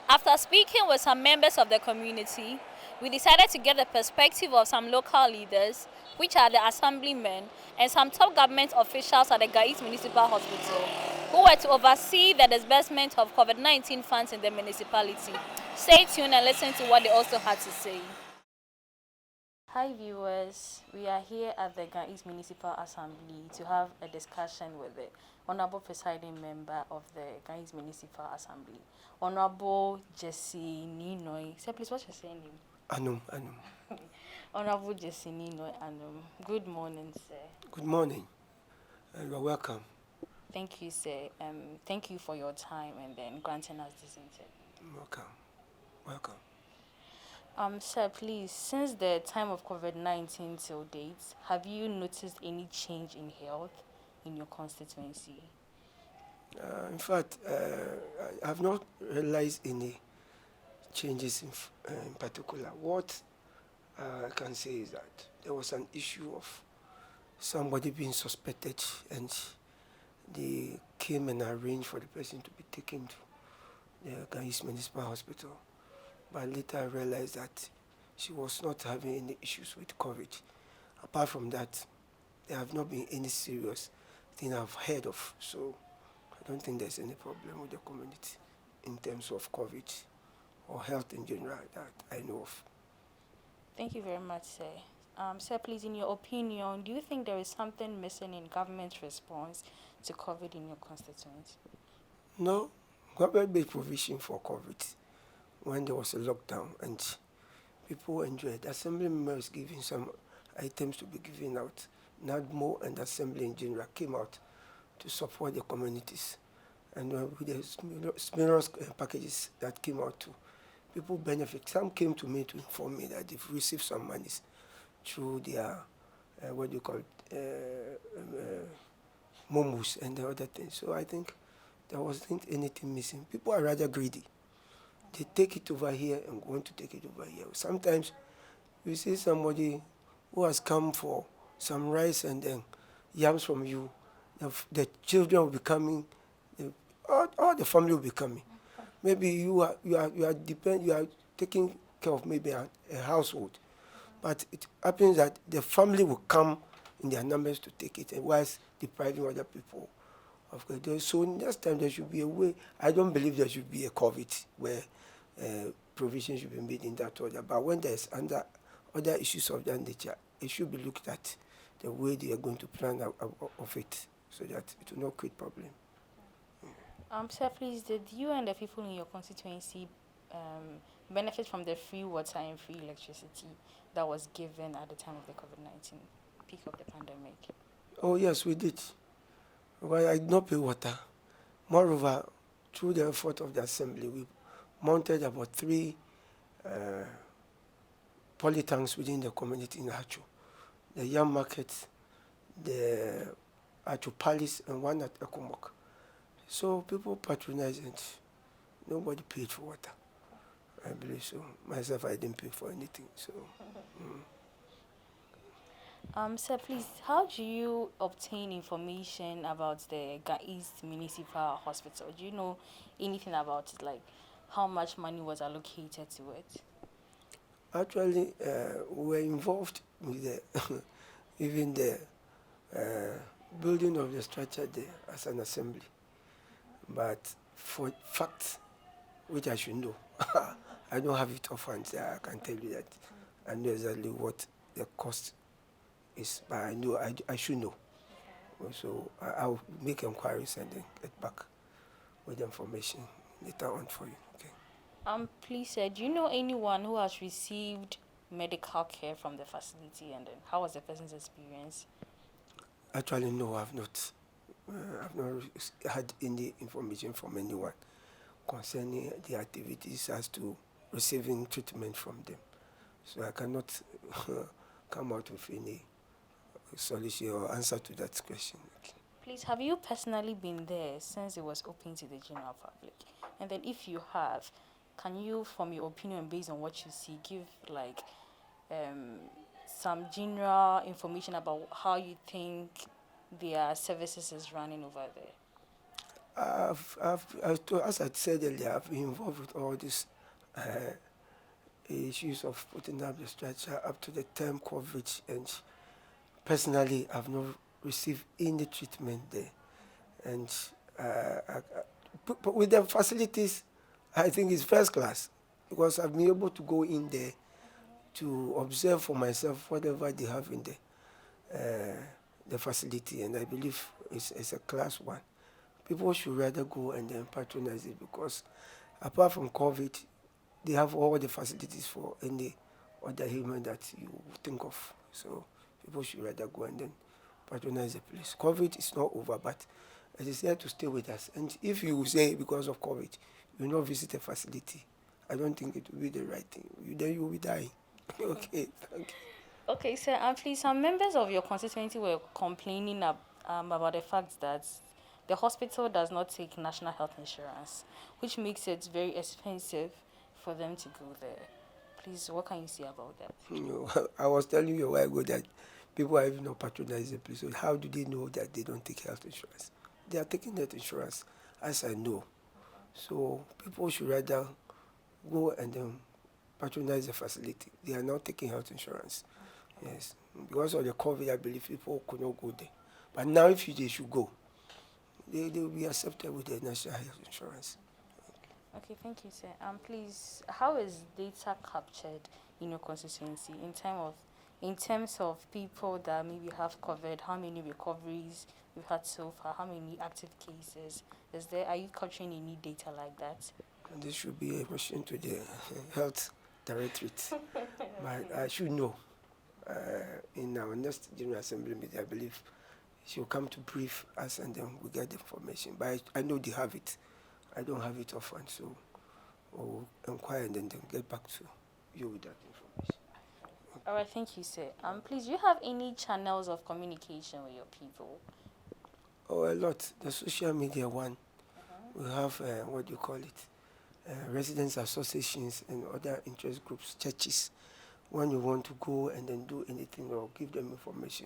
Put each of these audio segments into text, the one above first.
After speaking with some members of the community, we decided to get the perspective of some local leaders, which are the assemblymen, and some top government officials at the Gas East Municipal Hospital, who were to oversee the disbursement of COVID-19 funds in the municipality. Stay tuned and listen to what they also had to say. Hi viewers, we are here at the Gas East Municipal Assembly to have a discussion with the Honorable Presiding Member of the Gas East Municipal Assembly, Honorable Jesse Ninoy. Sir, please, what's your saying name? Anum. Honorable Jesse Ninoy Anum. Good morning, sir. Good morning, and you're welcome. Thank you, sir. Thank you for your time and then granting us this interview. Welcome. Sir, please, since the time of COVID-19 till date, have you noticed any change in health in your constituency? In fact, I have not realized any changes in particular. What I can say is that there was an issue of somebody being suspected, and they came and arranged for the person to be taken to the Gas East Municipal Hospital. But later I realized that she was not having any issues with COVID. Apart from that, there have not been any serious thing I've heard of. So I don't think there's any problem with the community in terms of COVID or health in general that I know of. Thank you very much, sir. Sir, please, in your opinion, do you think there is something missing in government's response to COVID in your constituency? No, government made provision for COVID when there was a lockdown and people enjoyed. Assembly members giving some items to be given out. NADMO and Assembly in general came out to support the communities. And with the stimulus packages that came out too, people benefit. Some came to me to inform me that they've received some monies through their, momus and the other things. So I think there wasn't anything missing. People are rather greedy. They take it over here and want to take it over here. Sometimes you see somebody who has come for some rice and then yams from you, the children will be coming, all the family will be coming. Maybe you are taking care of maybe a household, but it happens that the family will come in their numbers to take it, and whilst depriving other people of it. So next time there should be a way. I don't believe there should be a COVID where provision should be made in that order. But when there's other issues of that nature, it should be looked at the way they are going to plan of it, so that it will not create problem. Sir, please, did you and the people in your constituency benefit from the free water and free electricity that was given at the time of the COVID-19 peak of the pandemic? Oh yes, we did. Well, I did not pay water. Moreover, through the effort of the assembly, we mounted about 3 polytanks within the community in Acho. The Yam Market, the Acho Palace, and one at Ekomok. So people patronized and nobody paid for water. I believe so. Myself, I didn't pay for anything. So. Sir, please, how do you obtain information about the Gas East Municipal Hospital? Do you know anything about it, like how much money was allocated to it? Actually, we were involved with the even the building of the structure there as an assembly. But for facts, which I should know, I don't have it offhand. I can tell you that I know exactly what the cost is, but I know I should know. So I'll make inquiries and then get back with the information later on for you. Okay. Please, sir, do you know anyone who has received medical care from the facility, and then how was the person's experience? Actually, no, I've not. I've not had any information from anyone concerning the activities as to receiving treatment from them. So I cannot come out with any solution or answer to that question. Please, have you personally been there since it was open to the general public? And then if you have, can you, from your opinion, based on what you see, give like some general information about how you think their services is running over there? As I said earlier, I've been involved with all these uh, issues of putting up the structure up to the term coverage, and personally, I've not received any treatment there. And but with the facilities, I think it's first class because I've been able to go in there to observe for myself whatever they have in the facility, and I believe it's a class one. People should rather go and then patronize it because apart from COVID, they have all the facilities for any other human that you think of. So people should rather go and then patronize the place. COVID is not over, but it is here to stay with us. And if you say because of COVID, you will not visit a facility, I don't think it will be the right thing. Then you will be dying. Okay, thank you. Okay, sir, and please, some members of your constituency were complaining about the fact that the hospital does not take national health insurance, which makes it very expensive for them to go there. Please, what can you say about that? You know, I was telling you a while ago that people are even not patronizing the place. So how do they know that they don't take health insurance? They are taking health insurance, as I know. So people should rather go and then patronize the facility. They are not taking health insurance. Yes. Because of the COVID, I believe people could not go there. But now if they should go, they will be accepted with the national health insurance. Okay, thank you, sir. Please, how is data captured in your constituency in terms of people that maybe have covered, how many recoveries we've had so far, how many active cases? Are you capturing any data like that? And this should be a question to the health directorate. But I should know. In our next General Assembly meeting, I believe she'll come to brief us and then we get the information. But I know they have it. I don't have it often, so we'll inquire and then get back to you with that information. All right, thank you, sir. Please, do you have any channels of communication with your people? Oh, a lot. The social media one. We have, what do you call it? Residents associations and other interest groups, churches. When you want to go and then do anything or give them information,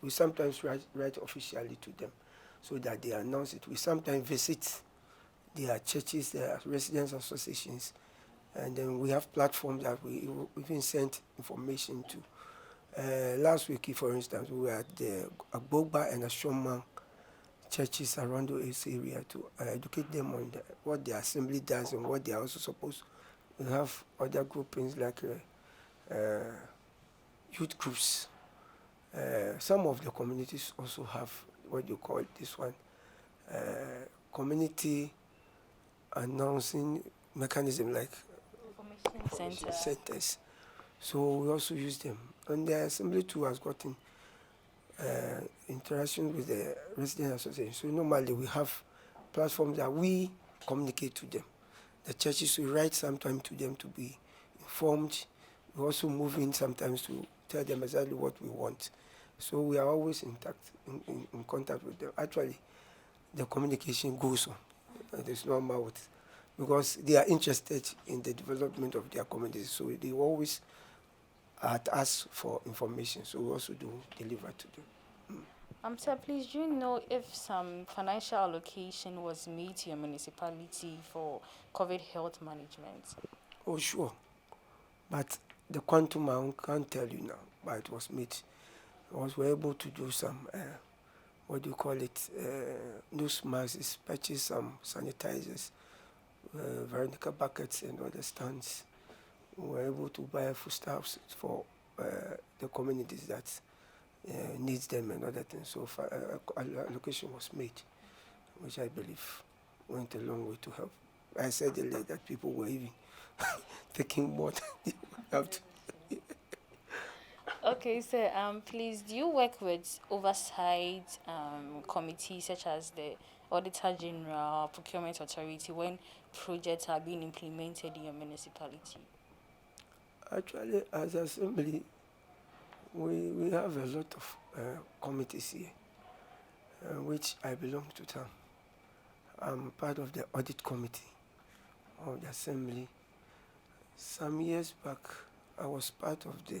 we sometimes write officially to them so that they announce it. We sometimes visit their churches, their residents associations, and then we have platforms that we even send information to. Last week, for instance, we were at the Agbogba and Ashoma churches around this area to educate them on what the assembly does and what they are also supposed to. We have other groupings like youth groups. Some of the communities also have what you call this one, community announcing mechanism like Information centers. So we also use them. And the assembly too has gotten interaction with the resident association. So normally we have platforms that we communicate to them. The churches, we write sometimes to them to be informed. We also move in sometimes to tell them exactly what we want. So we are always in contact with them. Actually, the communication goes on. It is normal with, because they are interested in the development of their communities. So they always ask for information. So we also do deliver to them. Sir, please, do you know if some financial allocation was made to your municipality for COVID health management? Oh, sure. But the quantum I can't tell you now, but it was made. We were able to do some, what do you call it, nose masks, purchase some sanitizers, vertical buckets and other stands. We were able to buy foodstuffs for the communities that needs them and other things. So allocation was made, which I believe went a long way to help. I said earlier that people were even taking more than they have to. Okay, sir. Please, do you work with oversight committees such as the Auditor General, Procurement Authority when projects are being implemented in your municipality? Actually, as assembly, we have a lot of committees here, which I belong to them. I'm part of the audit committee of the assembly. Some years back, I was part of the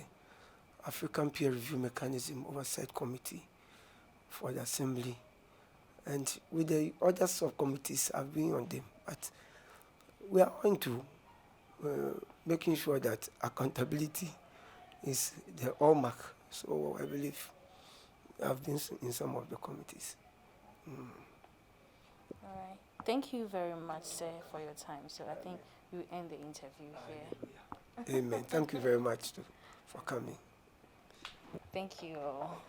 African Peer Review Mechanism Oversight Committee for the assembly. And with the other subcommittees, I've been on them. But we are going to making sure that accountability is the hallmark. So I believe I've been in some of the committees. All right. Thank you very much, sir, for your time. So I think we end the interview here. Amen. Thank you very much for coming. Thank you all.